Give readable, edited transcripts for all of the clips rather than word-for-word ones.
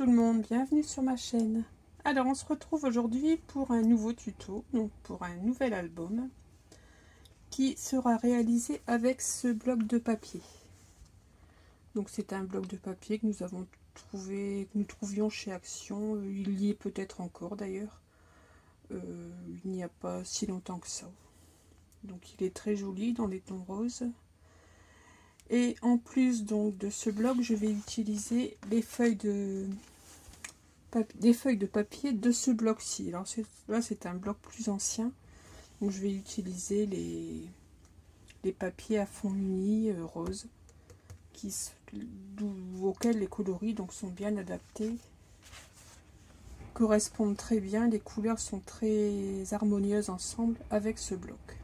tout le monde, bienvenue sur ma chaîne. Alors on se retrouve aujourd'hui pour un nouveau tuto, donc pour un nouvel album qui sera réalisé avec ce bloc de papier. Donc c'est un bloc de papier que nous avons trouvé, que nous trouvions chez Action, il y est peut-être encore d'ailleurs, il n'y a pas si longtemps que ça. Donc il est très joli dans les tons roses. Et en plus donc de ce bloc, je vais utiliser les feuilles des feuilles de papier de ce bloc-ci. Alors là c'est un bloc plus ancien, donc je vais utiliser les papiers à fond uni rose auxquels les coloris donc sont bien adaptés, correspondent très bien, les couleurs sont très harmonieuses ensemble avec ce bloc.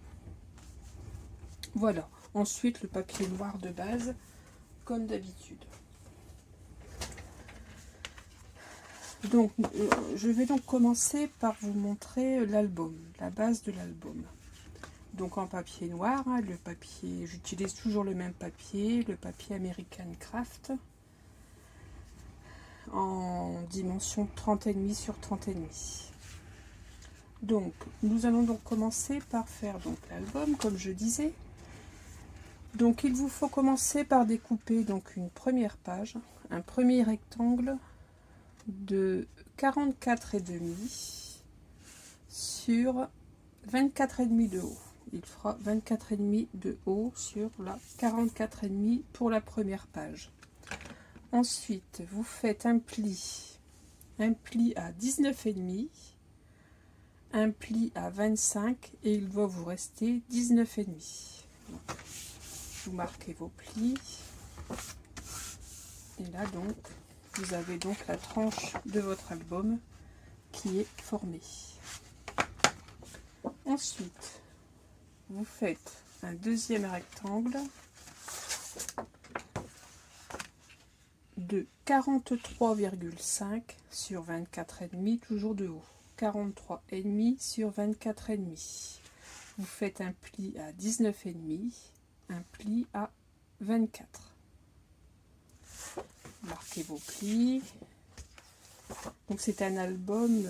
Voilà, ensuite le papier noir de base comme d'habitude. Donc je vais donc commencer par vous montrer l'album, la base de l'album. Donc en papier noir, hein, le papier, j'utilise toujours le même papier, le papier American Craft, en dimension 30,5 sur 30,5. Donc nous allons donc commencer par faire donc l'album comme je disais. Donc il vous faut commencer par découper donc une première page, un premier rectangle de 44,5 sur 24,5 de haut. Il fera 24,5 de haut sur la 44,5 pour la première page. Ensuite, vous faites un pli à 19,5, un pli à 25 et il va vous rester 19,5. Vous marquez vos plis et là donc vous avez donc la tranche de votre album qui est formée. Ensuite, vous faites un deuxième rectangle de 43,5 sur 24,5, toujours de haut. 43,5 sur 24,5. Vous faites un pli à 19,5, un pli à 24. Marquez vos plis. Donc c'est un album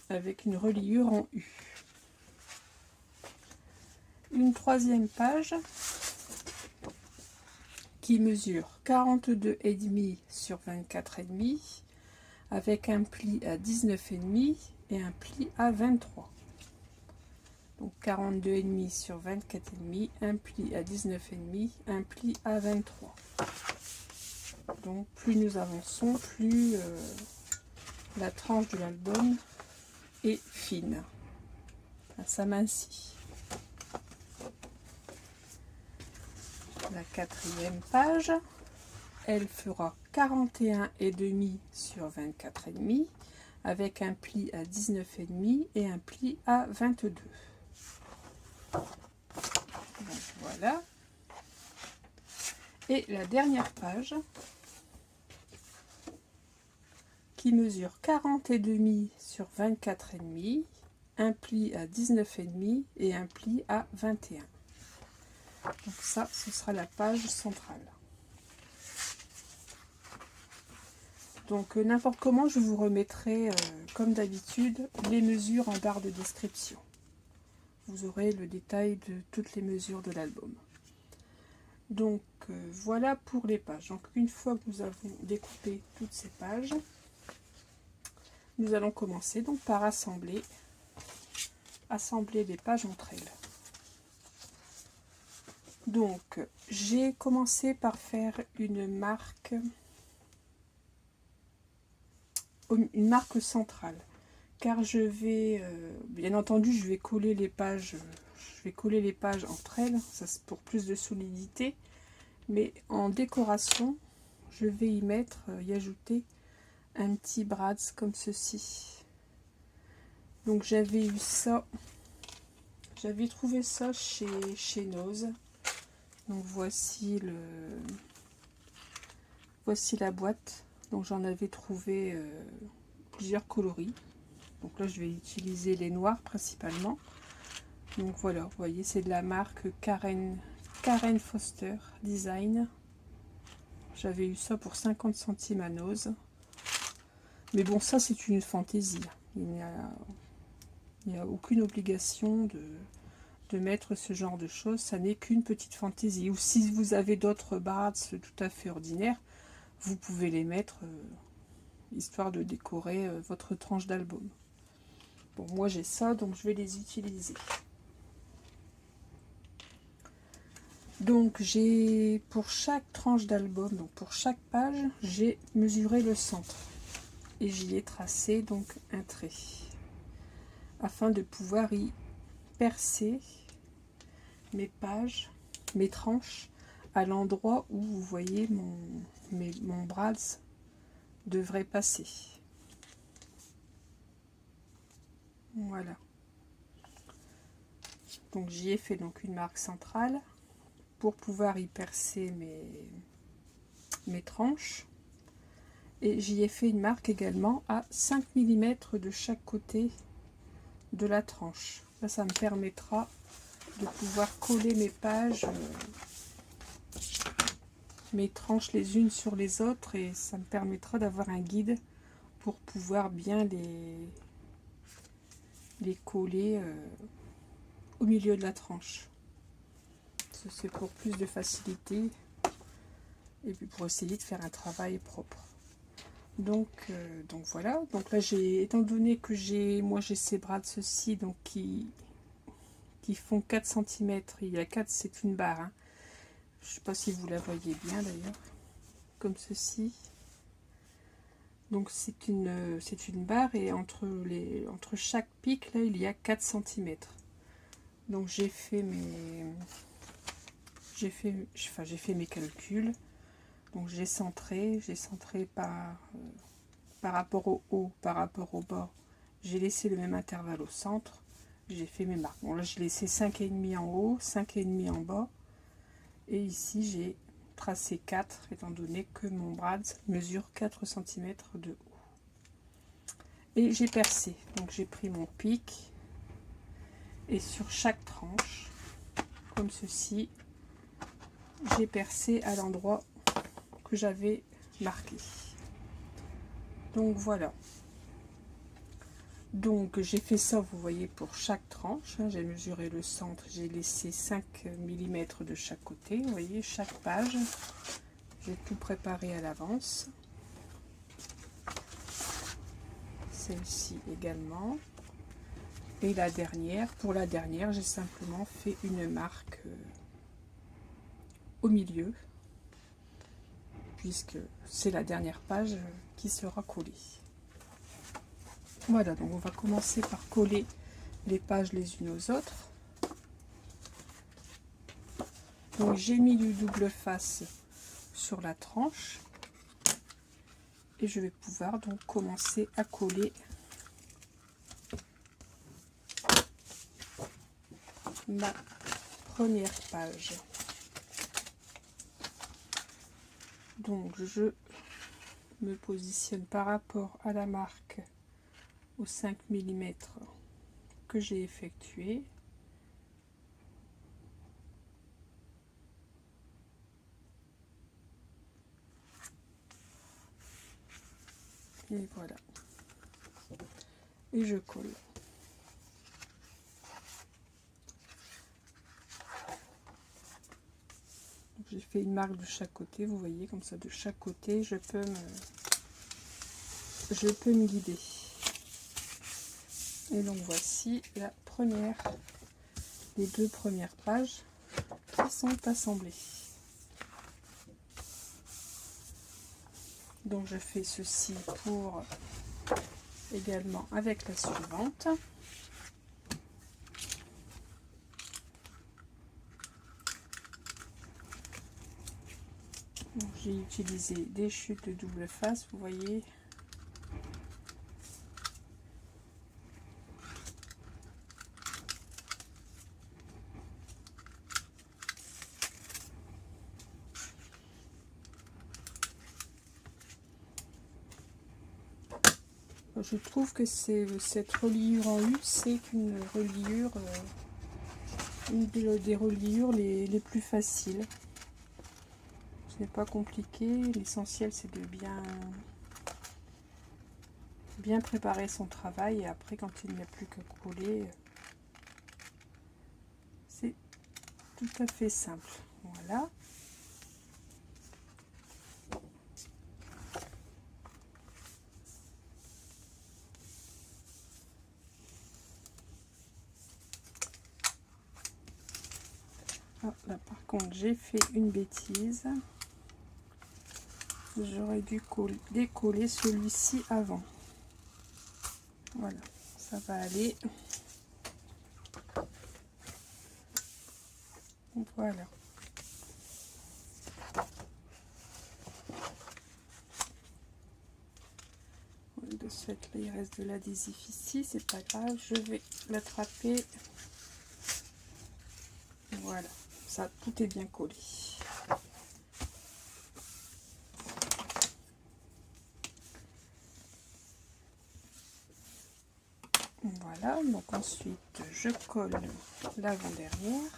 avec une reliure en U. Une troisième page qui mesure 42,5 sur 24,5 avec un pli à 19,5 et un pli à 23. Donc 42,5 sur 24,5, un pli à 19,5, un pli à 23. Donc plus nous avançons, plus la tranche de l'album est fine. Ça s'amincit. La quatrième page, elle fera 41,5 sur 24,5 avec un pli à 19,5 et un pli à 22. Donc voilà. Et la dernière page qui mesure 40,5 sur 24,5, un pli à 19,5 et un pli à 21. Donc ça, ce sera la page centrale. Donc n'importe comment, je vous remettrai, comme d'habitude, les mesures en barre de description. Vous aurez le détail de toutes les mesures de l'album. Donc voilà pour les pages. Donc une fois que nous avons découpé toutes ces pages, nous allons commencer donc par assembler les pages entre elles. Donc j'ai commencé par faire une marque centrale, car je vais bien entendu je vais coller les pages entre elles, ça c'est pour plus de solidité, mais en décoration je vais y ajouter un petit brads comme ceci. Donc j'avais trouvé ça chez Nose. Donc voici la boîte. Donc j'en avais trouvé plusieurs coloris. Donc là je vais utiliser les noirs principalement. Donc voilà, vous voyez, c'est de la marque Karen Foster Design. J'avais eu ça pour 50 centimes à Nose. Mais bon, ça c'est une fantaisie. Il n'y a aucune obligation de mettre ce genre de choses. Ça n'est qu'une petite fantaisie. Ou si vous avez d'autres bards tout à fait ordinaires, vous pouvez les mettre histoire de décorer votre tranche d'album. Bon, moi j'ai ça, donc je vais les utiliser. Donc j'ai pour chaque tranche d'album, donc pour chaque page, j'ai mesuré le centre et j'y ai tracé donc un trait afin de pouvoir y percer mes pages, mes tranches à l'endroit où vous voyez mon brads devrait passer. Voilà. Donc j'y ai fait donc une marque centrale pour pouvoir y percer mes tranches. Et j'y ai fait une marque également à 5 mm de chaque côté de la tranche. Là, ça me permettra de pouvoir coller mes pages, mes tranches les unes sur les autres, et ça me permettra d'avoir un guide pour pouvoir bien les coller au milieu de la tranche. C'est pour plus de facilité et puis pour essayer de faire un travail propre. Donc voilà. Donc là, étant donné que j'ai ces bras de ceci donc qui font 4 cm, il y a 4, c'est une barre, hein. Je ne sais pas si vous la voyez bien d'ailleurs, comme ceci. Donc c'est une barre, et entre chaque pic là il y a 4 cm. Donc j'ai fait mes calculs. Donc j'ai centré par rapport au haut, par rapport au bas. J'ai laissé le même intervalle au centre. J'ai fait mes marques. Bon là j'ai laissé 5,5 en haut, 5,5 en bas. Et ici j'ai tracé 4, étant donné que mon brad mesure 4 cm de haut. Et j'ai percé. Donc j'ai pris mon pic. Et sur chaque tranche, comme ceci, j'ai percé à l'endroit que j'avais marqué. Donc voilà. Donc j'ai fait ça, vous voyez, pour chaque tranche. J'ai mesuré le centre, j'ai laissé 5 mm de chaque côté. Vous voyez, chaque page, j'ai tout préparé à l'avance. Celle-ci également. Et la dernière, pour la dernière, j'ai simplement fait une marque au milieu, puisque c'est la dernière page qui sera collée. Voilà, donc on va commencer par coller les pages les unes aux autres. Donc j'ai mis du double face sur la tranche et je vais pouvoir donc commencer à coller ma première page. Donc je me positionne par rapport à la marque aux 5 mm que j'ai effectué. Et voilà. Et je colle. J'ai fait une marque de chaque côté, vous voyez, comme ça de chaque côté, je peux me guider. Et donc voici les deux premières pages qui sont assemblées. Donc je fais ceci pour également avec la suivante. J'ai utilisé des chutes de double face, vous voyez. Je trouve que cette reliure en U, c'est une reliure, une des reliures les plus faciles. Ce n'est pas compliqué, l'essentiel c'est de bien bien préparer son travail et après quand il n'y a plus qu'à coller, c'est tout à fait simple. Voilà. Ah, là par contre j'ai fait une bêtise. J'aurais dû décoller celui-ci avant. Voilà, ça va aller. Voilà. De ce fait, là, il reste de l'adhésif ici, c'est pas grave, je vais l'attraper. Voilà, ça, tout est bien collé. Voilà, donc ensuite, je colle l'avant-dernière.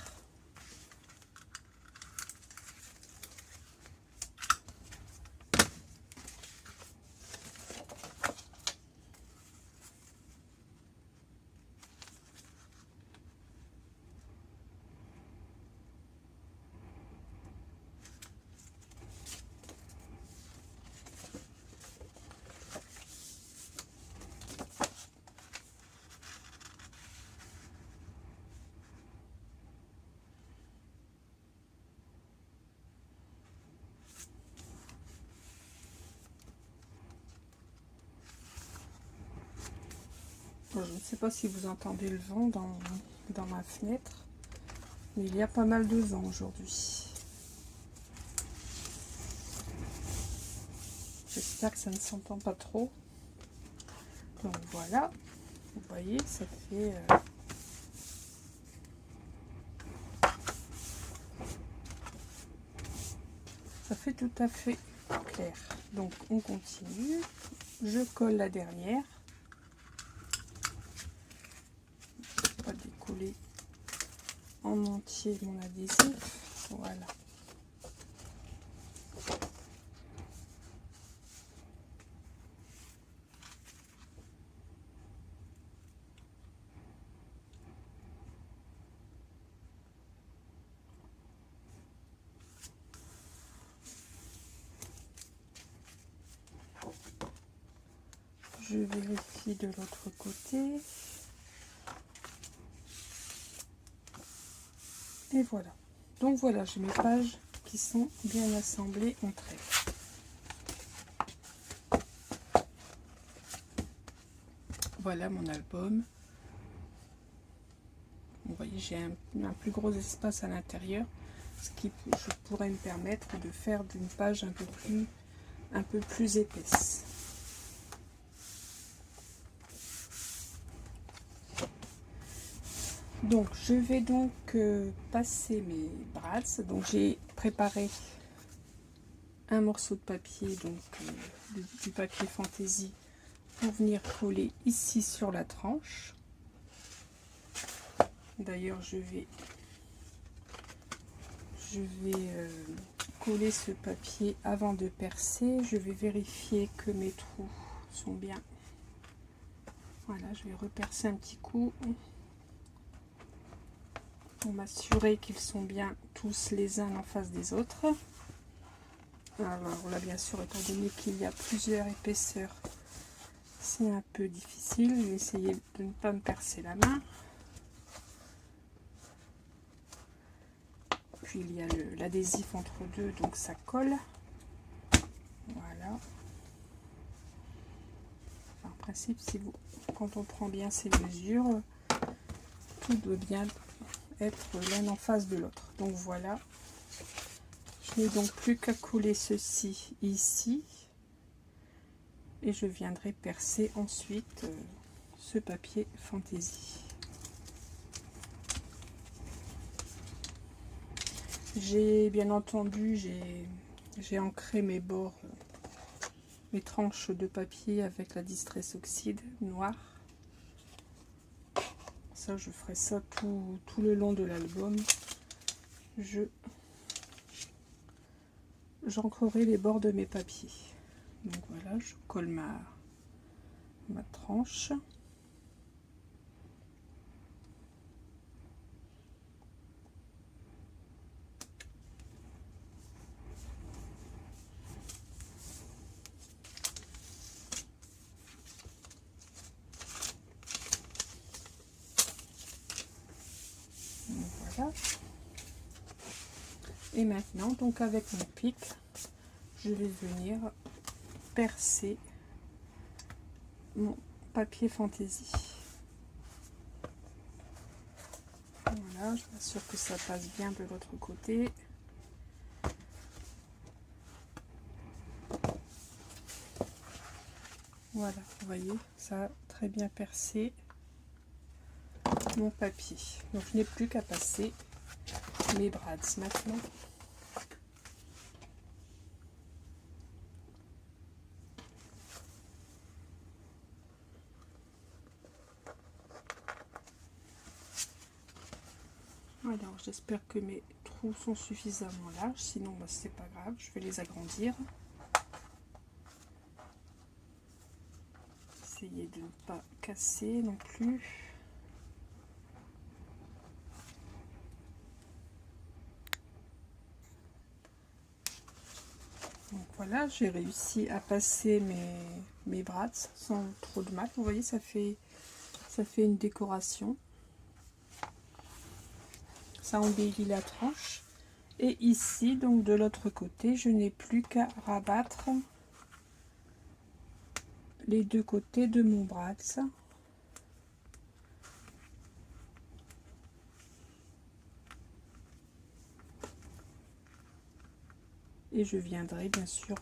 Je ne sais pas si vous entendez le vent dans ma fenêtre, mais il y a pas mal de vent aujourd'hui. J'espère que ça ne s'entend pas trop. Donc voilà, vous voyez, ça fait tout à fait clair. Donc on continue. Je colle la dernière. Je vais décoller en entier mon adhésif. Voilà. Je vérifie de l'autre côté. Et voilà. Donc voilà, j'ai mes pages qui sont bien assemblées entre elles. Voilà mon album. Vous voyez, j'ai un plus gros espace à l'intérieur, ce qui pourrait me permettre de faire d'une page un peu plus épaisse. Donc je vais donc passer mes brads. Donc j'ai préparé un morceau de papier, donc du papier fantaisie, pour venir coller ici sur la tranche. D'ailleurs je vais coller ce papier avant de percer. Je vais vérifier que mes trous sont bien. Voilà, je vais repercer un petit coup pour m'assurer qu'ils sont bien tous les uns en face des autres. Alors là, bien sûr, étant donné qu'il y a plusieurs épaisseurs, c'est un peu difficile. Je vais essayer de ne pas me percer la main. Puis il y a l'adhésif entre deux, donc ça colle. Voilà. En principe, quand on prend bien ces mesures, tout doit bien être l'un en face de l'autre. Donc voilà. Je n'ai donc plus qu'à coller ceci ici. Et je viendrai percer ensuite ce papier fantaisie. J'ai bien entendu, j'ai ancré mes bords, mes tranches de papier avec la Distress Oxide noire. Ça, je ferai ça tout le long de l'album. J'ancrerai les bords de mes papiers. Donc voilà, je colle ma tranche. Voilà. Et maintenant, donc avec mon pic, je vais venir percer mon papier fantaisie. Voilà, je m'assure que ça passe bien de l'autre côté. Voilà, vous voyez, ça a très bien percé mon papier. Donc je n'ai plus qu'à passer mes brads maintenant. Alors j'espère que mes trous sont suffisamment larges, sinon bah, c'est pas grave, je vais les agrandir. Essayer de ne pas casser non plus. Donc voilà, j'ai réussi à passer mes brads sans trop de mal. Vous voyez, ça fait une décoration. Ça embellit la tranche. Et ici, donc de l'autre côté, je n'ai plus qu'à rabattre les deux côtés de mon brads. Et je viendrai bien sûr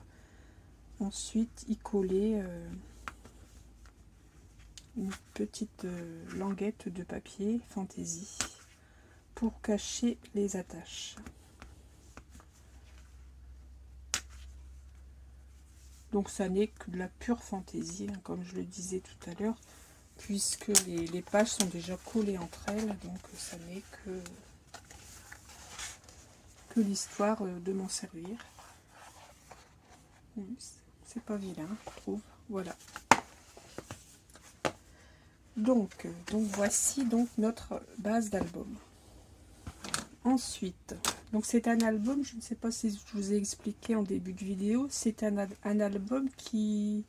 ensuite y coller une petite languette de papier fantaisie pour cacher les attaches. Donc ça n'est que de la pure fantaisie, hein, comme je le disais tout à l'heure, puisque les pages sont déjà collées entre elles, donc ça n'est que l'histoire de m'en servir. C'est pas vilain, je trouve. Voilà. Donc voici donc notre base d'album. Ensuite, donc c'est un album, je ne sais pas si je vous ai expliqué en début de vidéo, c'est un album qui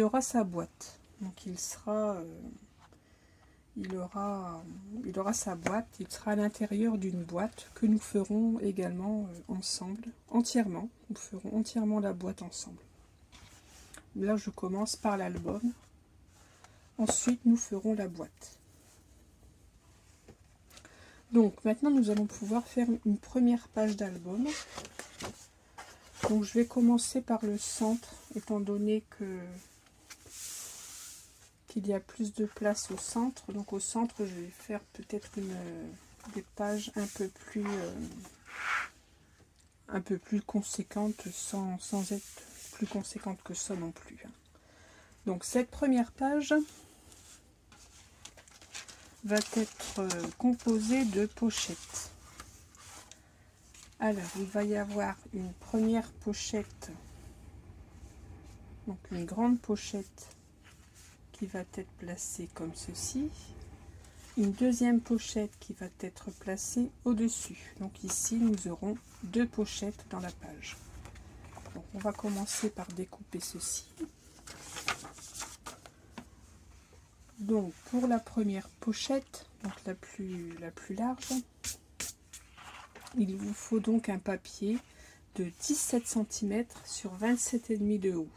aura sa boîte. Donc il sera, il aura sa boîte, il sera à l'intérieur d'une boîte que nous ferons également ensemble, entièrement. Nous ferons entièrement la boîte ensemble. Là, je commence par l'album. Ensuite, nous ferons la boîte. Donc maintenant nous allons pouvoir faire une première page d'album. Donc je vais commencer par le centre, étant donné qu'il y a plus de place au centre. Donc au centre je vais faire peut-être des pages un peu plus conséquentes sans être plus conséquentes que ça non plus. Donc cette première page va être composée de pochettes. Alors, il va y avoir une première pochette, donc une grande pochette qui va être placée comme ceci. Une deuxième pochette qui va être placée au-dessus. Donc ici, nous aurons deux pochettes dans la page. Donc, on va commencer par découper ceci. Donc pour la première pochette, donc la plus large, il vous faut donc un papier de 17 cm sur 27,5 de haut.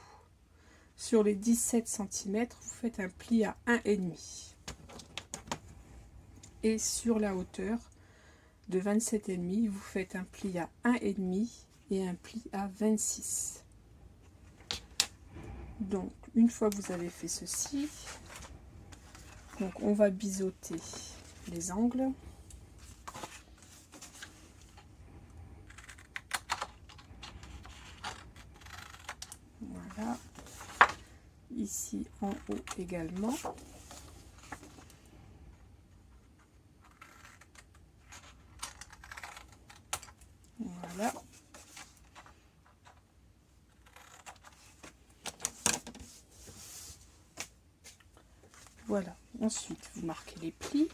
Sur les 17 cm, vous faites un pli à 1,5. Et sur la hauteur de 27,5, vous faites un pli à 1,5 et un pli à 26. Donc une fois que vous avez fait ceci, donc on va biseauter les angles. Voilà. Ici en haut également. Voilà. Voilà, ensuite vous marquez les plis.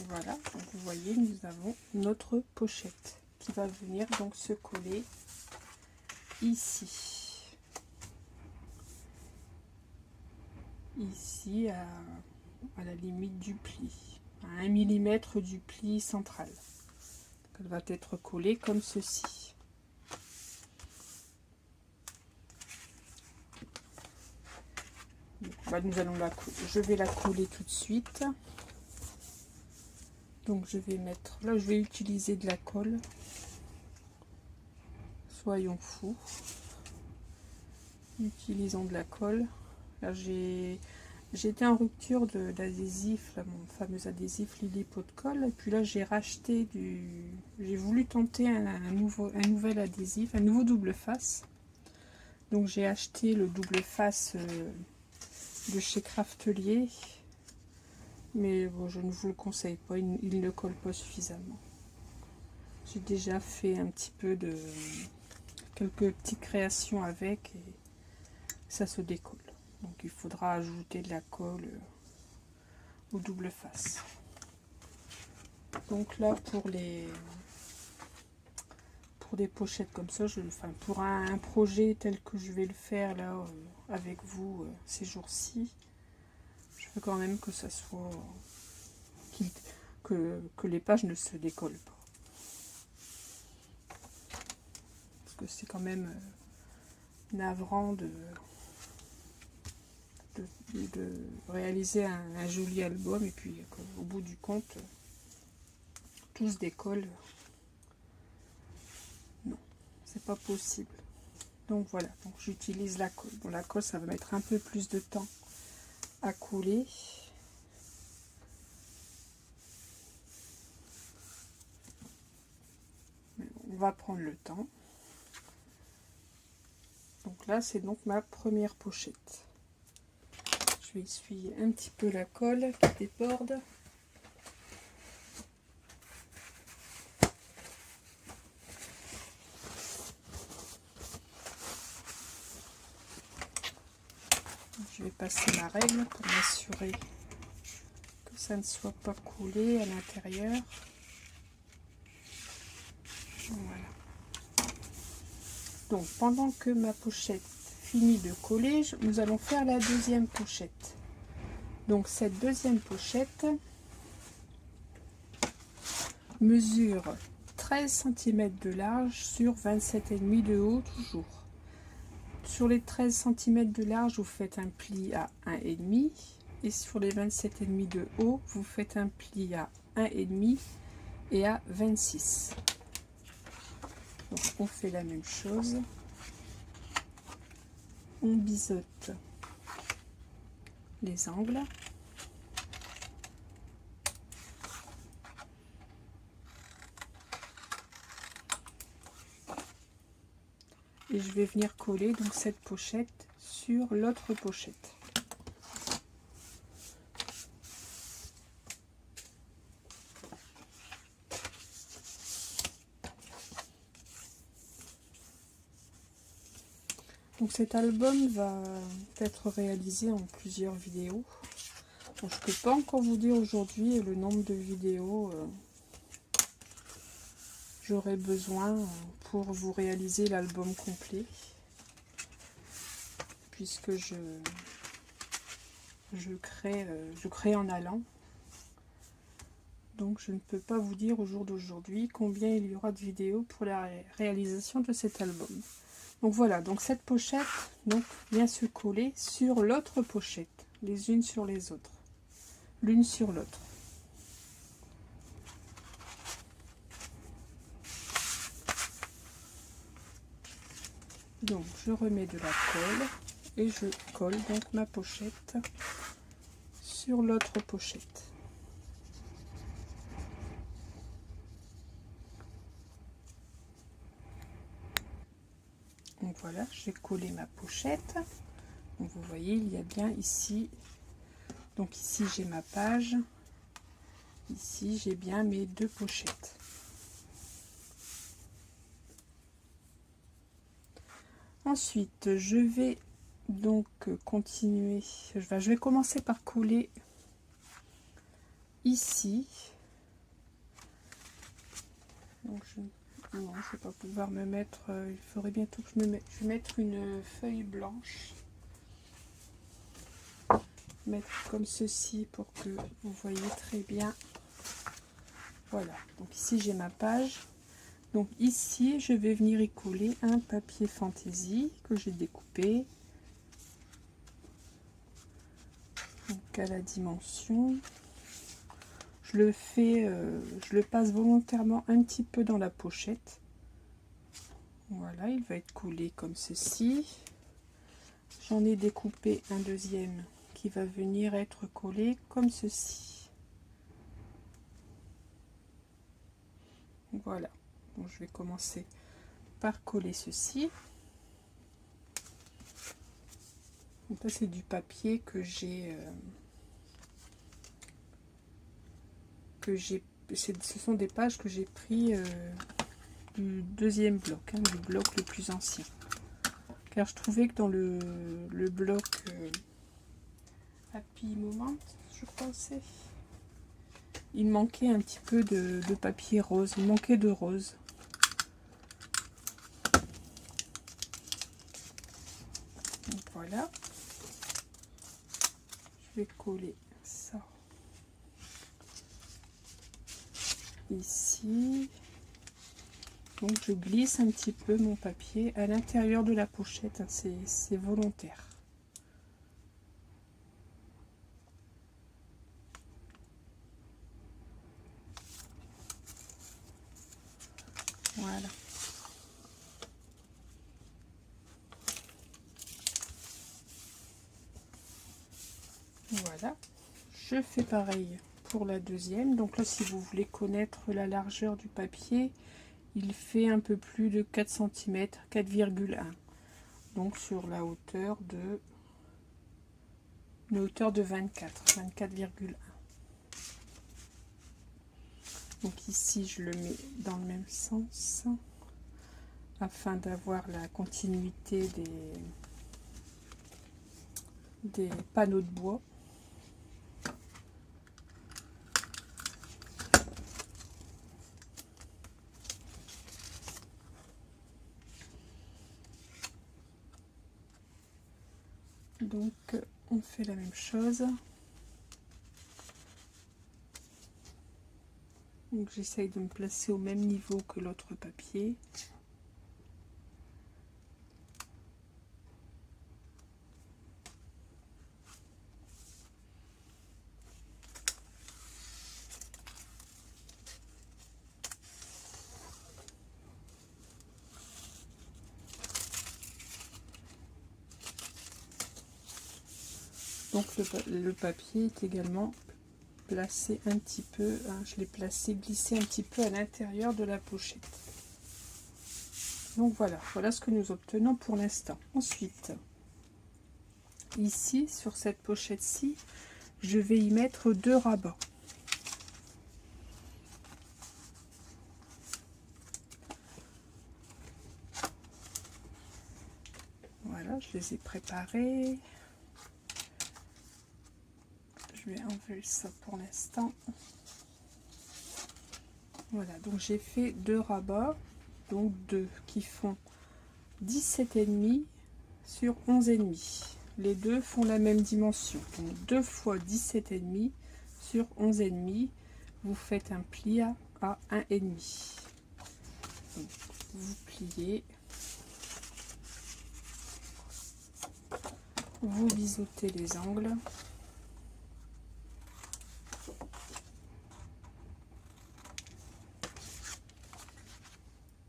Voilà, donc vous voyez, nous avons notre pochette qui va venir donc se coller ici. Ici à la limite du pli, à 1 mm du pli central. Donc elle va être collée comme ceci. Nous allons je vais la coller tout de suite. Donc je vais mettre, là je vais utiliser de la colle. Soyons fous. Utilisons de la colle. Là j'étais en rupture d'adhésif, mon fameux adhésif Lily Pot de Colle. Et puis là j'ai racheté j'ai voulu tenter un nouvel adhésif, un nouveau double face. Donc j'ai acheté le double face de chez Craftelier. Mais bon, je ne vous le conseille pas, il ne colle pas suffisamment. J'ai déjà fait un petit peu quelques petites créations avec et ça se décolle. Donc il faudra ajouter de la colle au double face. Donc là pour des pochettes comme ça, pour un projet tel que je vais le faire là avec vous ces jours-ci, je veux quand même que ça soit que les pages ne se décollent pas. Parce que c'est quand même navrant de réaliser un joli album et puis au bout du compte tout se décolle. Non, c'est pas possible. Donc voilà, donc j'utilise la colle. Bon, la colle ça va mettre un peu plus de temps à coller. Mais on va prendre le temps. Donc là c'est donc ma première pochette. Je vais essuyer un petit peu la colle qui déborde. Je vais passer ma règle pour m'assurer que ça ne soit pas collé à l'intérieur. Voilà. Donc pendant que ma pochette finit de coller, nous allons faire la deuxième pochette. Donc cette deuxième pochette mesure 13 cm de large sur 27,5 de haut toujours. Sur les 13 cm de large, vous faites un pli à 1,5 et sur les 27,5 de haut, vous faites un pli à 1,5 et à 26. Donc on fait la même chose. On biseaute les angles. Et je vais venir coller donc cette pochette sur l'autre pochette. Donc cet album va être réalisé en plusieurs vidéos. Bon, je ne peux pas encore vous dire aujourd'hui le nombre de vidéos j'aurai besoin pour vous réaliser l'album complet, puisque je crée en allant. Donc je ne peux pas vous dire au jour d'aujourd'hui combien il y aura de vidéos pour la réalisation de cet album. Donc voilà, donc cette pochette donc, vient se coller sur l'autre pochette, les unes sur les autres, l'une sur l'autre. Donc je remets de la colle et je colle donc ma pochette sur l'autre pochette. Donc voilà, j'ai collé ma pochette. Donc vous voyez, il y a bien ici, donc ici j'ai ma page, ici j'ai bien mes deux pochettes. Ensuite, je vais donc continuer, je vais commencer par coller ici. Donc non, je ne vais pas pouvoir me mettre, il faudrait bientôt que je vais mettre une feuille blanche. Mettre comme ceci pour que vous voyez très bien. Voilà, donc ici j'ai ma page. Donc ici je vais venir y coller un papier fantaisie que j'ai découpé. Donc à la dimension. Je le fais, je le passe volontairement un petit peu dans la pochette. Voilà, il va être collé comme ceci. J'en ai découpé un deuxième qui va venir être collé comme ceci. Voilà, donc je vais commencer par coller ceci. Donc là c'est du papier que j'ai ce sont des pages que j'ai pris du deuxième bloc, du bloc le plus ancien, car je trouvais que dans le bloc Happy Moment, je pensais, il manquait un petit peu de papier rose, il manquait de rose. Donc voilà, je vais coller ça ici. Donc je glisse un petit peu mon papier à l'intérieur de la pochette, hein, c'est volontaire. Voilà. Voilà. Je fais pareil pour la deuxième. Donc là, si vous voulez connaître la largeur du papier, il fait un peu plus de 4 cm, 4,1. Donc sur la hauteur de une hauteur de 24,1. Donc ici, je le mets dans le même sens afin d'avoir la continuité des panneaux de bois. Donc on fait la même chose. Donc j'essaye de me placer au même niveau que l'autre papier. Donc le papier est également placé un petit peu, hein, je l'ai placé, glissé un petit peu à l'intérieur de la pochette. Donc voilà, voilà ce que nous obtenons pour l'instant. Ensuite, ici, sur cette pochette-ci, je vais y mettre 2 rabats. Voilà, je les ai préparés. Je vais enlever ça pour l'instant. Voilà, donc j'ai fait 2 rabats, donc 2 qui font 17,5 sur 11,5. Les deux font la même dimension. Donc 2 fois 17,5 sur 11,5. Vous faites un pli à 1,5. Vous pliez. Vous biseautez les angles.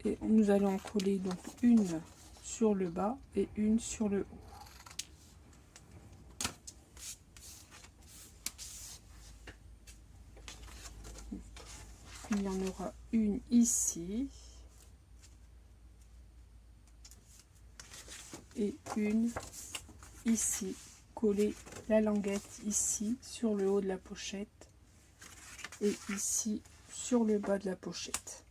Et nous allons en coller donc une sur le bas et une sur le haut. Il y en aura une ici et une ici coller la languette ici sur le haut de la pochette et ici sur le bas de la pochette.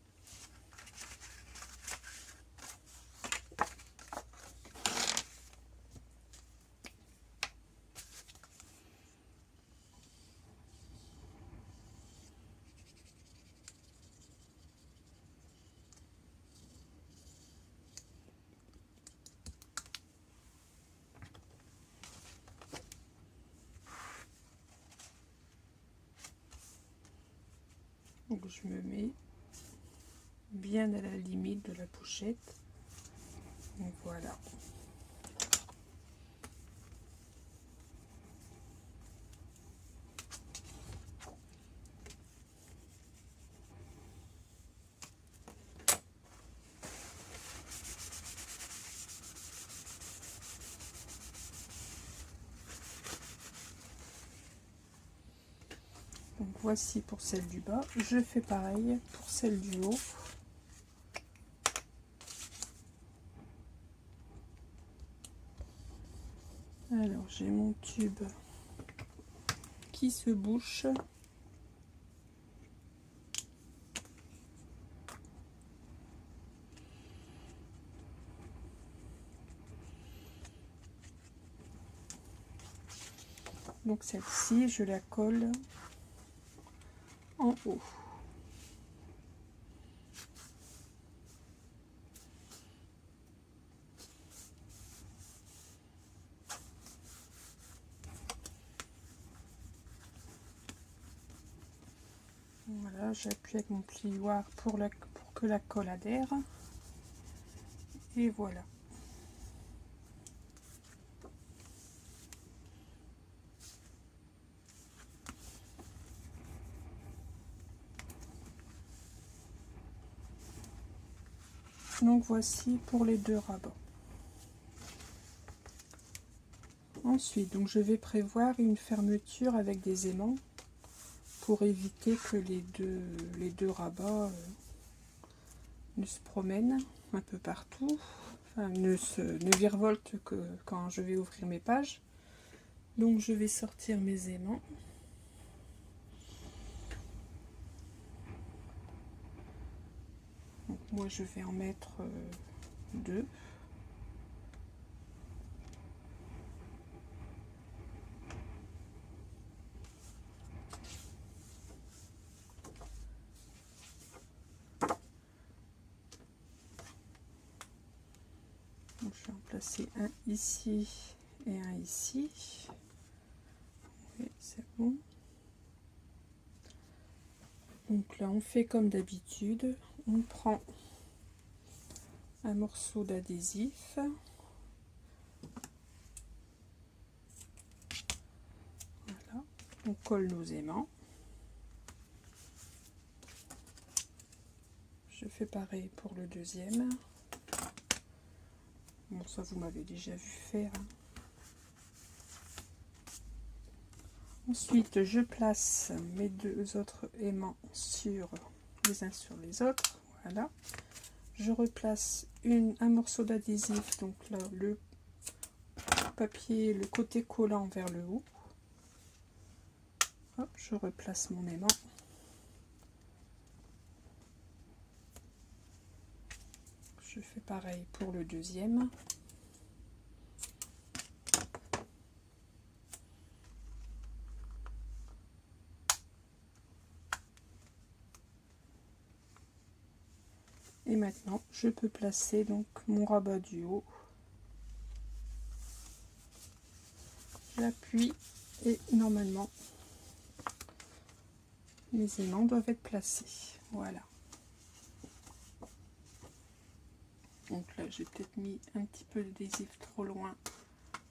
Donc je me mets bien à la limite de la pochette. Donc voilà. Donc voici pour celle du bas. Je fais pareil pour celle du haut. Alors j'ai mon tube qui se bouche. Donc celle-ci, je la colle en haut. Voilà, j'appuie avec mon plioir pour que la colle adhère. Et voilà. Donc voici pour les deux rabats. Ensuite, donc je vais prévoir une fermeture avec des aimants pour éviter que les deux rabats ne se promènent un peu partout, enfin, ne virevoltent que quand je vais ouvrir mes pages. Donc je vais sortir mes aimants. Donc, moi je vais en mettre deux. Donc, je vais en placer un ici et un ici. C'est bon. Donc là on fait comme d'habitude, on prend un morceau d'adhésif, voilà, on colle nos aimants. Je fais pareil pour le deuxième. Bon, ça vous m'avez déjà vu faire. Ensuite, je place mes deux autres aimants les uns sur les autres. Voilà. Je replace un morceau d'adhésif, donc là, le papier, le côté collant vers le haut. Hop, je replace mon aimant. Je fais pareil pour le deuxième. Et maintenant, je peux placer donc mon rabat du haut. J'appuie et normalement, mes aimants doivent être placés. Voilà. Donc là, j'ai peut-être mis un petit peu d'adhésif trop loin.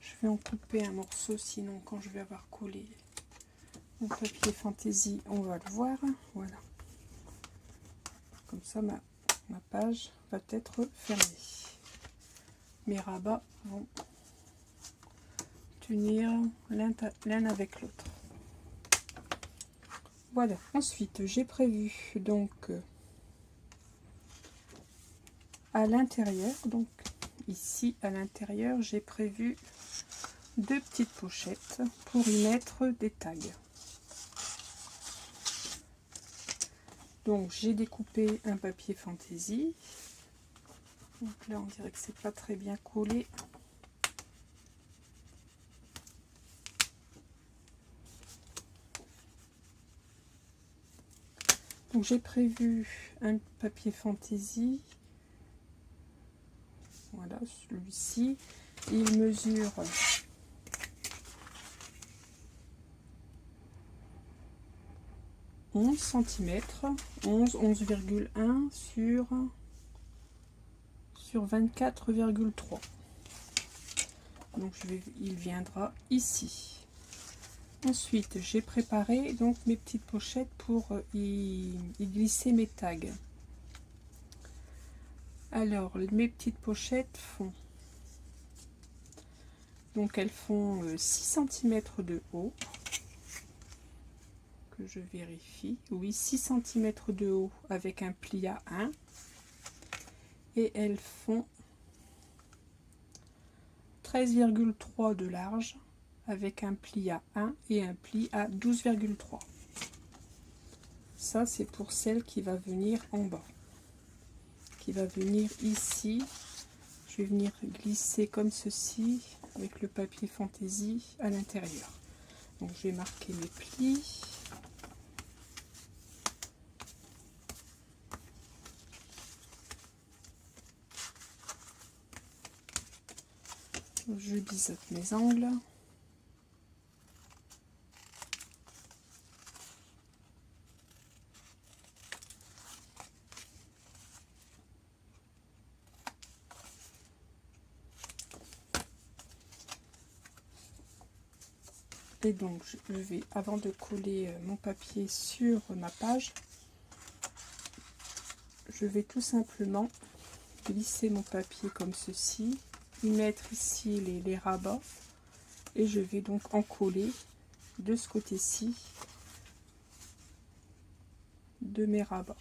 Je vais en couper un morceau, sinon quand je vais avoir collé mon papier fantaisie, on va le voir. Voilà. Comme ça, ma page va être fermée. Mes rabats vont tenir l'un avec l'autre. Voilà. Ensuite, j'ai prévu donc à l'intérieur, donc ici à l'intérieur, j'ai prévu 2 petites pochettes pour y mettre des tags. Donc j'ai découpé un papier fantaisie. Donc là on dirait que c'est pas très bien collé. Donc j'ai prévu un papier fantaisie. Voilà, celui-ci. Il mesure 11 cm, 11,1 sur 24,3. Donc il viendra ici. Ensuite, j'ai préparé donc mes petites pochettes pour y glisser mes tags. Alors, mes petites pochettes font, donc elles font 6 cm de haut, que je vérifie, oui, 6 cm de haut avec un pli à 1, et elles font 13,3 de large avec un pli à 1 et un pli à 12,3. Ça, c'est pour celle qui va venir en bas, qui va venir ici. Je vais venir glisser comme ceci avec le papier fantaisie à l'intérieur. Donc je vais marquer mes plis. Je biseaute mes angles. Et donc je vais, avant de coller mon papier sur ma page, je vais tout simplement glisser mon papier comme ceci, y mettre ici les rabats, et je vais donc en coller de ce côté-ci de mes rabats.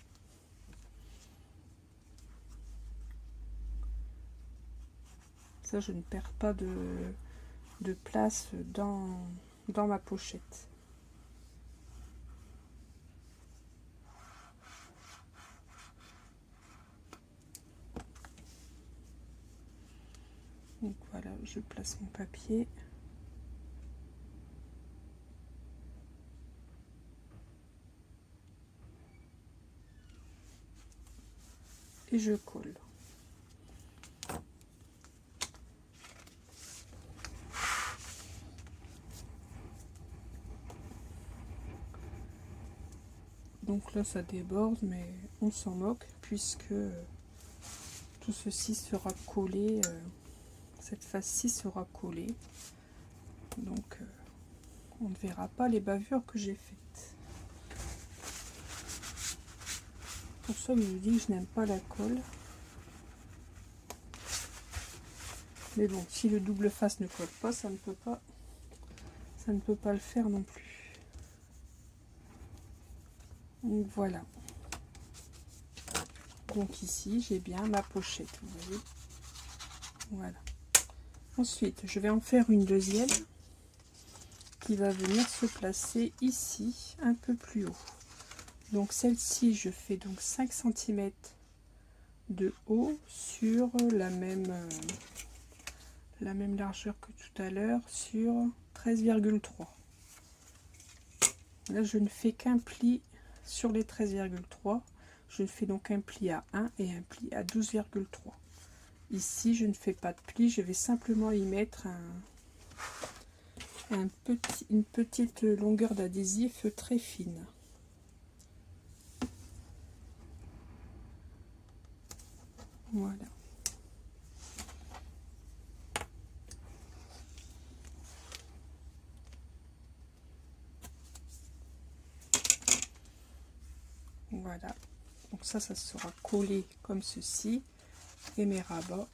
Ça, je ne perds pas de place dans ma pochette. Donc voilà, je place mon papier. Et je colle. Donc là ça déborde, mais on s'en moque puisque tout ceci sera collé, cette face-ci sera collée. Donc on ne verra pas les bavures que j'ai faites. Pour ça je vous dis que je n'aime pas la colle. Mais bon, si le double face ne colle pas, ça ne peut pas le faire non plus. Donc voilà. Donc ici, j'ai bien ma pochette, vous voyez. Voilà. Ensuite, je vais en faire une deuxième qui va venir se placer ici, un peu plus haut. Donc celle-ci, je fais donc 5 cm de haut sur la même largeur que tout à l'heure, sur 13,3. Là, je ne fais qu'un pli sur les 13,3. Je fais donc un pli à 1 et un pli à 12,3. Ici, je ne fais pas de pli, je vais simplement y mettre une petite longueur d'adhésif très fine. Voilà. Voilà. Donc ça sera collé comme ceci. Et mes rabats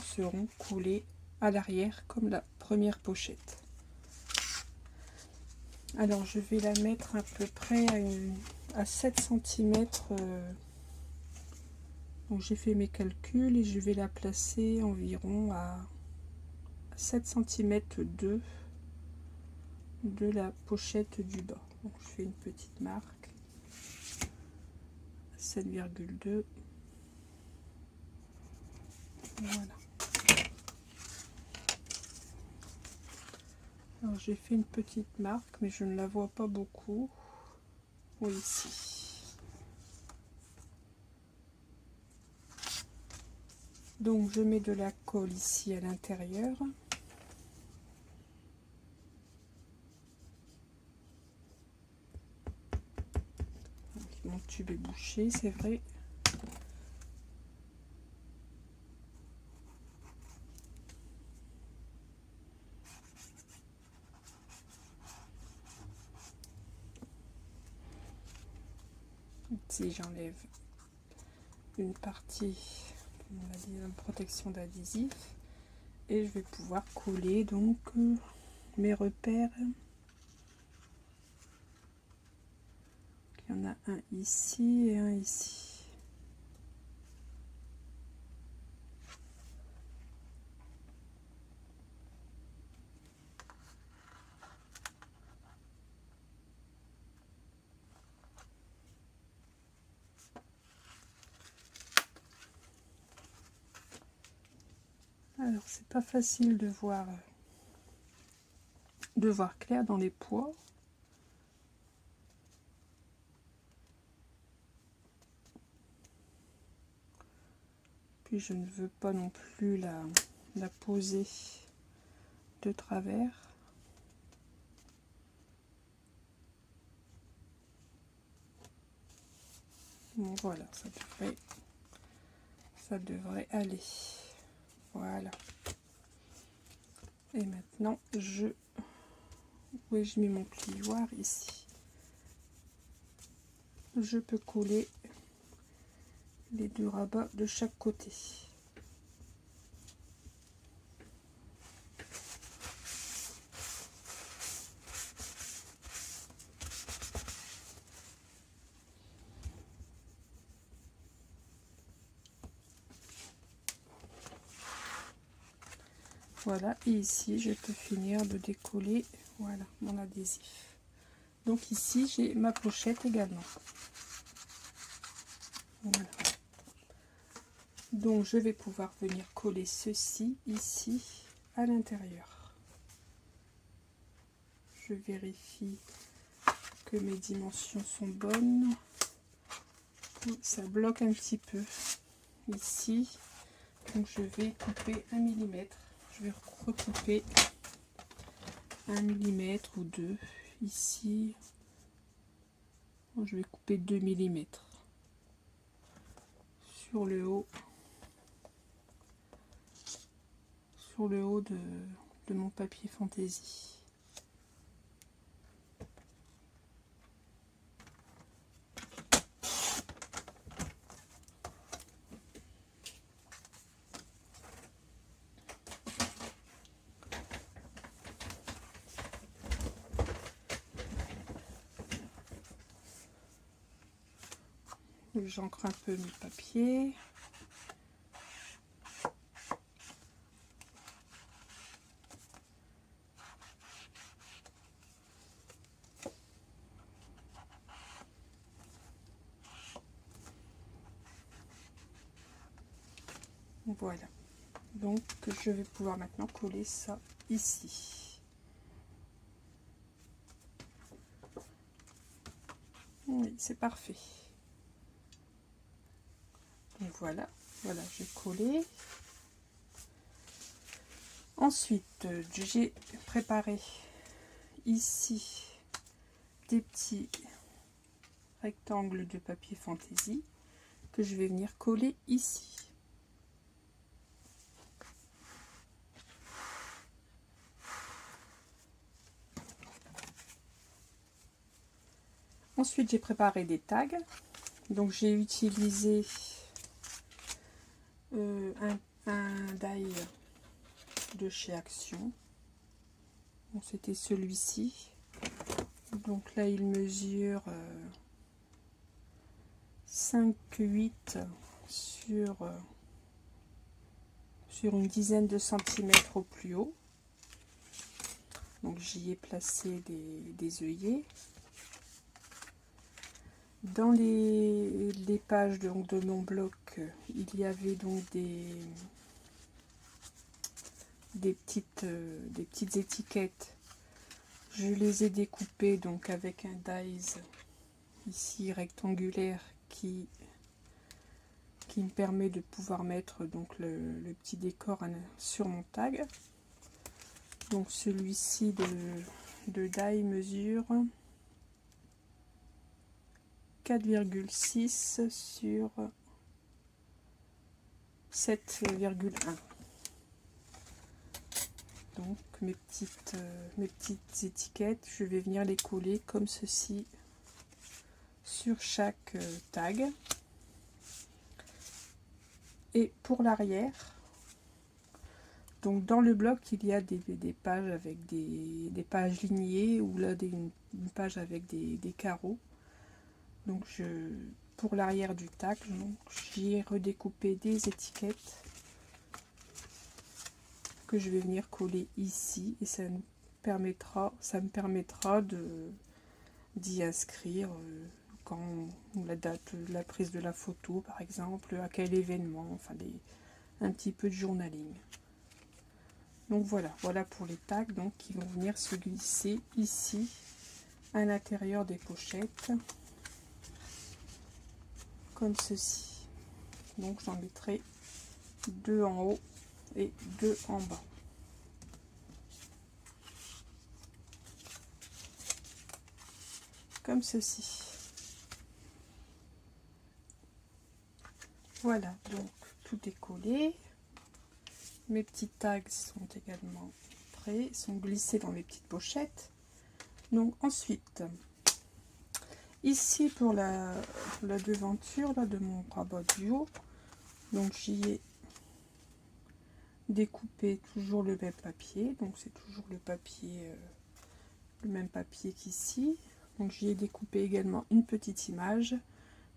seront collés à l'arrière comme la première pochette. Alors je vais la mettre à peu près à 7 cm. Donc j'ai fait mes calculs et je vais la placer environ à 7 cm de la pochette du bas. Donc je fais une petite marque, 7,2. Voilà. Alors j'ai fait une petite marque, mais je ne la vois pas beaucoup. Oui, ici. Donc je mets de la colle ici à l'intérieur. Mon tube est bouché, c'est vrai. Ici j'enlève une partie de protection d'adhésif et je vais pouvoir coller donc mes repères. Il y en a un ici et un ici. Alors c'est pas facile de voir clair dans les poids. Puis je ne veux pas non plus la poser de travers. Bon, voilà, ça devrait aller. Voilà. Et maintenant, où ai-je mis mon plioir? Ici. Je peux coller les deux rabats de chaque côté. Voilà, et ici je peux finir de décoller, voilà, mon adhésif. Donc ici j'ai ma pochette également. Voilà. Donc je vais pouvoir venir coller ceci ici à l'intérieur. Je vérifie que mes dimensions sont bonnes. Ça bloque un petit peu ici, donc je vais couper 1 mm. Je vais recouper 1 mm ou 2 ici. Je vais couper 2 mm sur le haut de mon papier fantaisie. J'encre un peu mes papiers. Voilà. Donc je vais pouvoir maintenant coller ça ici. Oui, c'est parfait. Donc voilà, j'ai collé. Ensuite, j'ai préparé ici des petits rectangles de papier fantaisie que je vais venir coller ici. Ensuite, j'ai préparé des tags. Donc j'ai utilisé un die de chez Action. Bon, c'était celui-ci. Donc là, il mesure 5-8 sur une dizaine de centimètres au plus haut. Donc j'y ai placé des œillets. Dans les pages donc, de mon bloc, il y avait donc des petites étiquettes. Je les ai découpées donc avec un dies ici rectangulaire qui me permet de pouvoir mettre donc le petit décor sur mon tag. Donc celui-ci de die mesure 4,6 sur 7,1. Donc mes petites étiquettes, je vais venir les coller comme ceci sur chaque tag. Et pour l'arrière, donc dans le bloc il y a des pages avec des pages lignées ou là une page avec des carreaux. Donc pour l'arrière du tag, j'y ai redécoupé des étiquettes que je vais venir coller ici et ça me permettra d'y inscrire quand la date, la prise de la photo par exemple, à quel événement, enfin un petit peu de journaling. Donc voilà pour les tags donc qui vont venir se glisser ici à l'intérieur des pochettes comme ceci. Donc j'en mettrai 2 en haut et 2 en bas. Comme ceci. Voilà, donc tout est collé. Mes petits tags sont également prêts, sont glissés dans mes petites pochettes. Donc ensuite, ici pour la devanture là, de mon rabat duo, donc j'y ai découpé toujours le même papier. Donc c'est toujours le papier, le même papier qu'ici. Donc j'y ai découpé également une petite image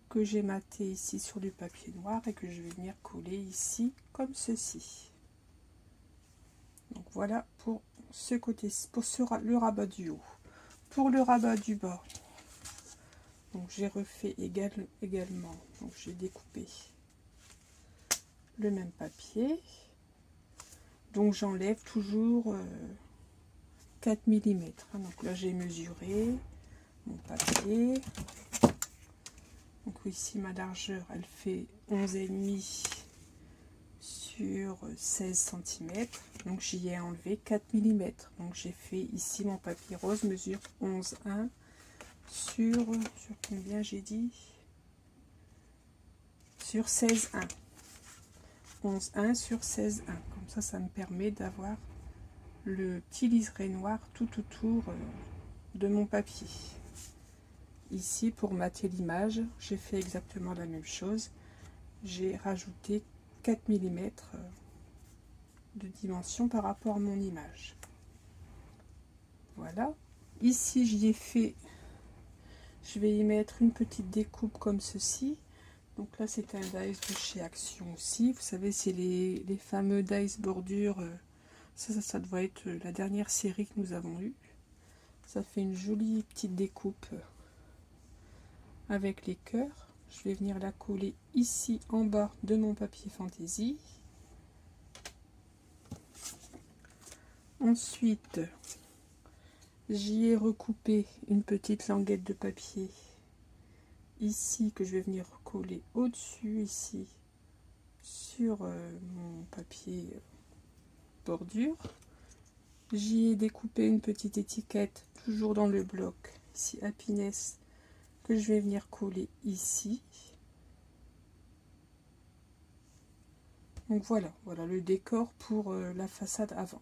que j'ai maté ici sur du papier noir et que je vais venir coller ici comme ceci. Donc voilà pour ce côté, le rabat du haut. Pour le rabat du bas, donc j'ai refait également, donc j'ai découpé le même papier. Donc j'enlève toujours 4 mm. Donc là j'ai mesuré mon papier. Donc ici ma largeur elle fait 11,5 sur 16 cm. Donc j'y ai enlevé 4 mm. Donc j'ai fait ici mon papier rose mesure 11,1 sur combien j'ai dit, sur 16,1. 11,1 sur 16,1. Comme ça me permet d'avoir le petit liseré noir tout autour de mon papier. Ici pour mater l'image j'ai fait exactement la même chose, j'ai rajouté 4 mm de dimension par rapport à mon image. Voilà, ici j'y ai fait, je vais y mettre une petite découpe comme ceci. Donc là c'est un dies de chez Action aussi, vous savez c'est les fameux dies bordure, ça doit être la dernière série que nous avons eue. Ça fait une jolie petite découpe avec les cœurs. Je vais venir la coller ici en bas de mon papier fantaisie. Ensuite, j'y ai recoupé une petite languette de papier ici que je vais venir coller au-dessus ici sur mon papier bordure. J'y ai découpé une petite étiquette toujours dans le bloc ici Happiness que je vais venir coller ici. Donc voilà le décor pour la façade avant.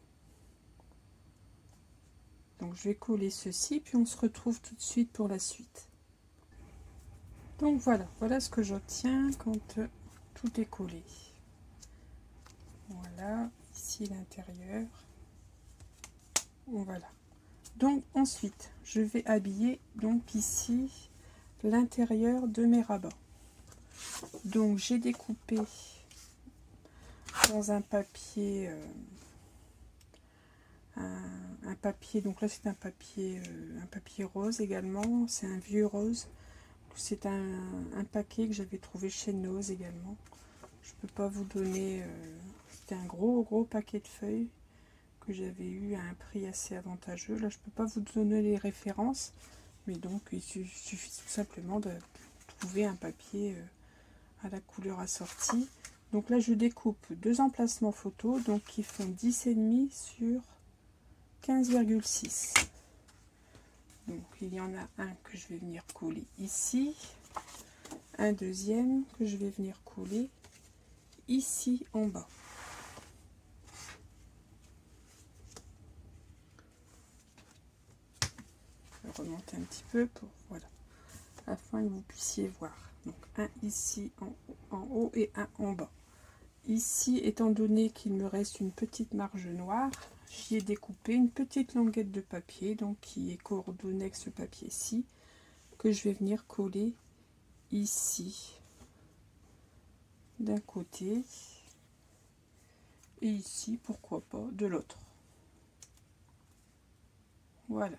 Donc je vais coller ceci puis on se retrouve tout de suite pour la suite. Donc voilà ce que j'obtiens quand tout est collé. Voilà, ici l'intérieur. Voilà. Donc ensuite, je vais habiller donc ici l'intérieur de mes rabats. Donc j'ai découpé dans un papier papier, donc là c'est un papier rose également, c'est un vieux rose. C'est un paquet que j'avais trouvé chez Nose également. Je peux pas vous donner, c'était un gros paquet de feuilles que j'avais eu à un prix assez avantageux. Là je peux pas vous donner les références, mais donc il suffit tout simplement de trouver un papier à la couleur assortie. Donc là je découpe deux emplacements photos, donc qui font 10,5 sur 15,6. Donc il y en a un que je vais venir coller ici, un deuxième que je vais venir coller ici en bas. Je vais remonter un petit peu pour voilà, afin que vous puissiez voir. Donc un ici en haut et un en bas. Ici, étant donné qu'il me reste une petite marge noire, j'y ai découpé une petite languette de papier, donc qui est coordonnée avec ce papier-ci, que je vais venir coller ici, d'un côté, et ici, pourquoi pas, de l'autre. Voilà.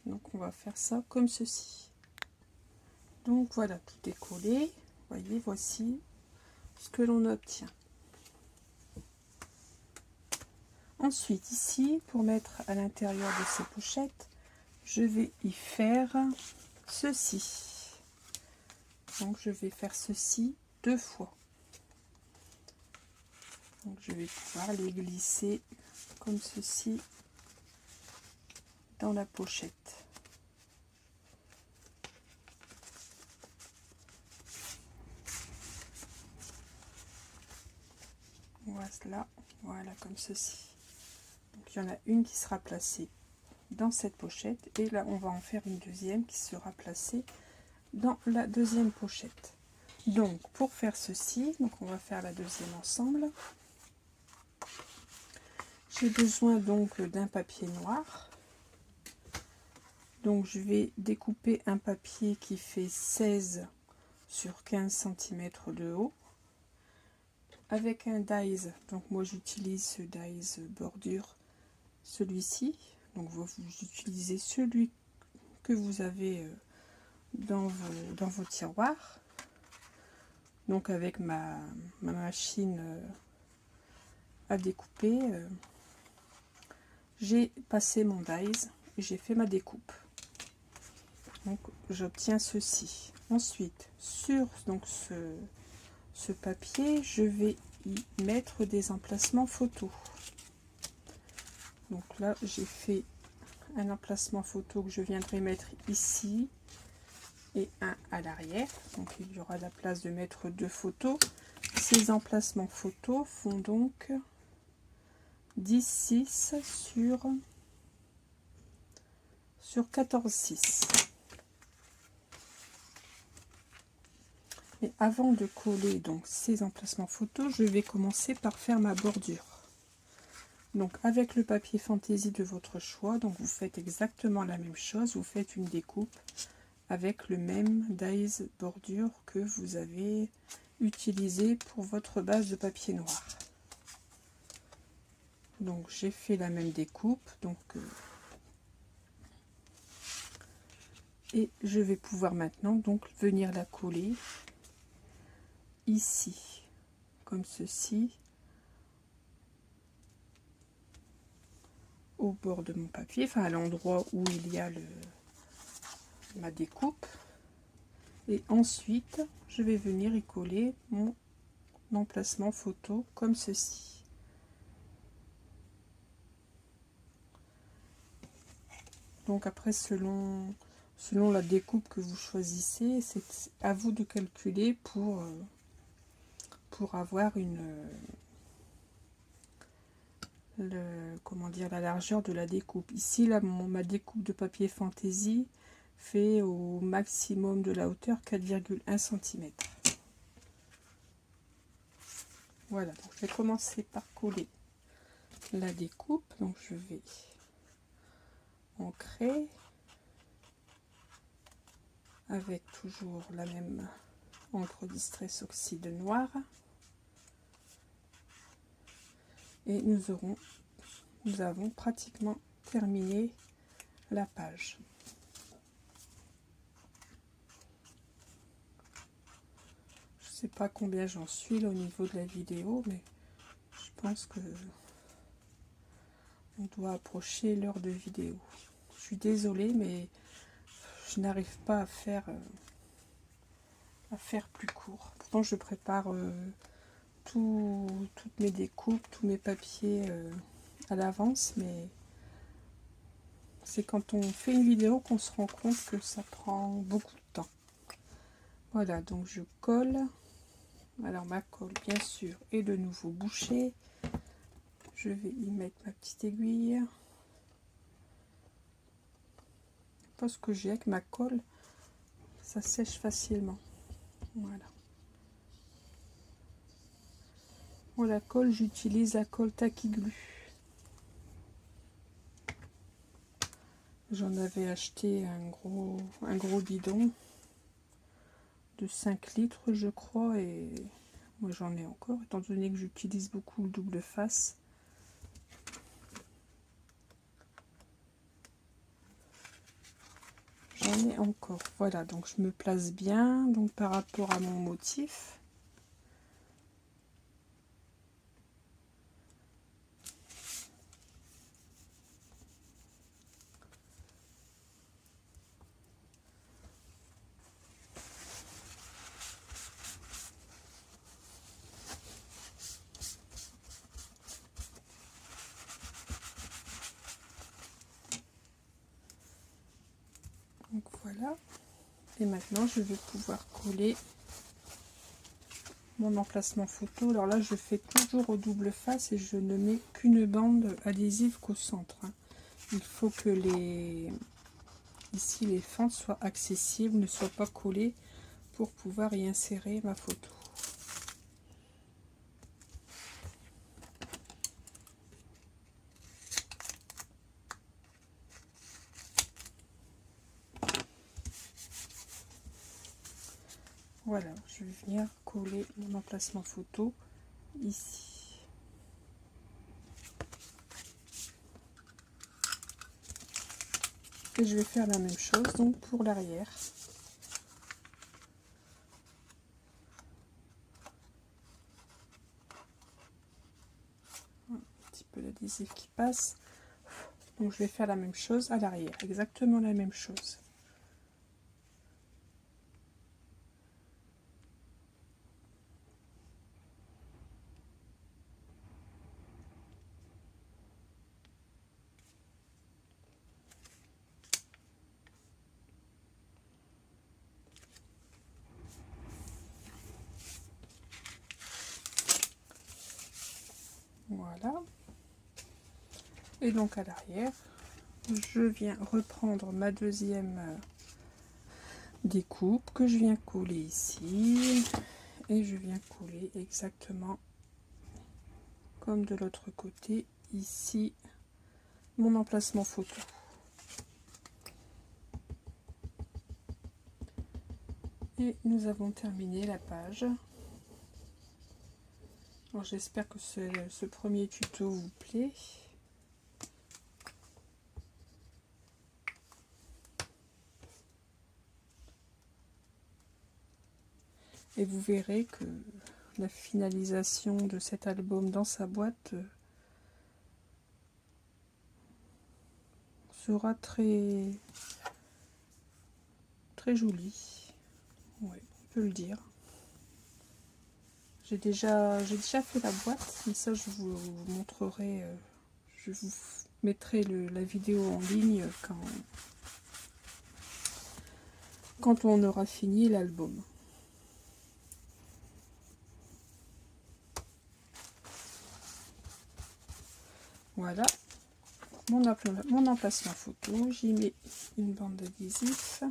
Donc on va faire ça comme ceci. Donc voilà, tout est collé. Voyez, voici ce que l'on obtient. Ensuite, ici, pour mettre à l'intérieur de ces pochettes, je vais y faire ceci. Donc je vais faire ceci 2 fois. Donc je vais pouvoir les glisser comme ceci dans la pochette. Voilà comme ceci. Donc il y en a une qui sera placée dans cette pochette et là on va en faire une deuxième qui sera placée dans la deuxième pochette. Donc pour faire ceci, donc on va faire la deuxième ensemble. J'ai besoin donc d'un papier noir. Donc je vais découper un papier qui fait 16 sur 15 cm de haut avec un dies. Donc moi j'utilise ce dies bordure, celui-ci. Donc vous utilisez celui que vous avez dans vos tiroirs. Donc avec ma machine à découper, j'ai passé mon dies et j'ai fait ma découpe. Donc j'obtiens ceci. Ensuite sur donc ce papier, je vais y mettre des emplacements photos. Donc là j'ai fait un emplacement photo que je viendrai mettre ici et un à l'arrière. Donc il y aura la place de mettre 2 photos. Ces emplacements photos font donc 10,6 sur 14,6. Et avant de coller donc ces emplacements photos, je vais commencer par faire ma bordure. Donc avec le papier fantaisie de votre choix, donc vous faites exactement la même chose, vous faites une découpe avec le même dies bordure que vous avez utilisé pour votre base de papier noir. Donc j'ai fait la même découpe, donc et je vais pouvoir maintenant donc venir la coller ici comme ceci au bord de mon papier, enfin à l'endroit où il y a ma découpe, et ensuite je vais venir y coller mon emplacement photo comme ceci. Donc après selon la découpe que vous choisissez, c'est à vous de calculer pour avoir comment dire, la largeur de la découpe. Ici là ma découpe de papier fantaisie fait au maximum de la hauteur 4,1 cm. Voilà, donc je vais commencer par coller la découpe. Donc je vais ancrer avec toujours la même encre Distress Oxyde noire. Et nous avons pratiquement terminé la page. Je sais pas combien j'en suis là, au niveau de la vidéo, mais je pense que on doit approcher l'heure de vidéo. Je suis désolée, mais je n'arrive pas à faire plus court. Pourtant, je prépare toutes mes découpes, tous mes papiers à l'avance, mais c'est quand on fait une vidéo qu'on se rend compte que ça prend beaucoup de temps. Voilà, donc je colle. Alors ma colle, bien sûr, est de nouveau bouchée. Je vais y mettre ma petite aiguille. Parce que j'ai avec ma colle, ça sèche facilement. Voilà. Pour la colle, j'utilise la colle Tacky Glue. J'en avais acheté un gros bidon de 5 litres, je crois, et moi j'en ai encore, étant donné que j'utilise beaucoup le double face. J'en ai encore. Voilà, donc je me place bien donc par rapport à mon motif. Donc voilà. Et maintenant, je vais pouvoir coller mon emplacement photo. Alors là, je fais toujours au double face et je ne mets qu'une bande adhésive qu'au centre. Il faut que ici les fentes soient accessibles, ne soient pas collées pour pouvoir y insérer ma photo. Voilà, je vais venir coller mon emplacement photo ici. Et je vais faire la même chose donc pour l'arrière. Un petit peu l'adhésif qui passe. Donc je vais faire la même chose à l'arrière, exactement la même chose. Voilà. Et donc à l'arrière, je viens reprendre ma deuxième découpe que je viens coller ici. Et je viens coller exactement comme de l'autre côté, ici, mon emplacement photo. Et nous avons terminé la page. J'espère que ce premier tuto vous plaît. Et vous verrez que la finalisation de cet album dans sa boîte sera très jolie. Ouais, on peut le dire. J'ai déjà fait la boîte, mais ça je vous montrerai, je vous mettrai la vidéo en ligne quand on aura fini l'album. Voilà mon emplacement photo, j'y mets une bande d'adhésif.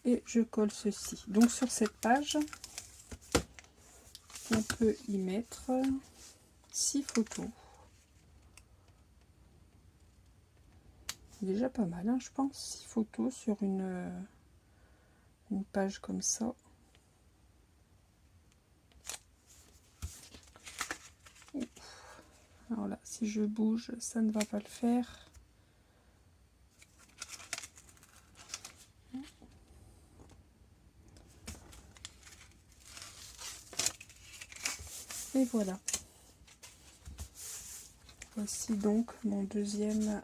Et je colle ceci. Donc sur cette page, on peut y mettre 6 photos. Déjà pas mal, hein, je pense. 6 photos sur une page comme ça. Alors là, si je bouge, ça ne va pas le faire. Et voilà. Voici donc mon deuxième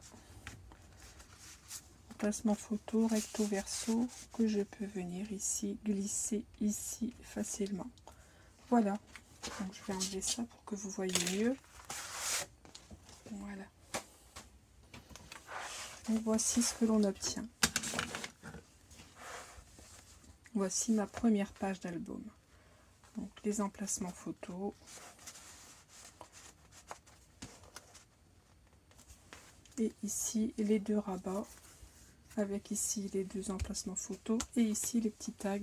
emplacement photo recto verso que je peux venir ici glisser ici facilement. Voilà. Donc je vais enlever ça pour que vous voyez mieux. Voilà. Donc voici ce que l'on obtient. Voici ma première page d'album. Donc les emplacements photos. Et ici les deux rabats. Avec ici les deux emplacements photos. Et ici les petits tags.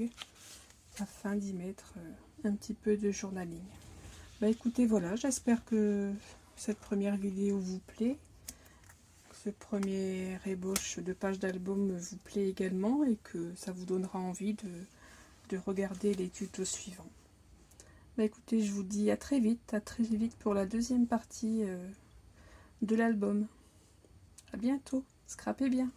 Afin d'y mettre un petit peu de journaling. Bah écoutez, voilà. J'espère que cette première vidéo vous plaît. Ce premier ébauche de page d'album vous plaît également. Et que ça vous donnera envie de regarder les tutos suivants. Bah écoutez, je vous dis à très vite pour la deuxième partie de l'album. À bientôt, scrapez bien.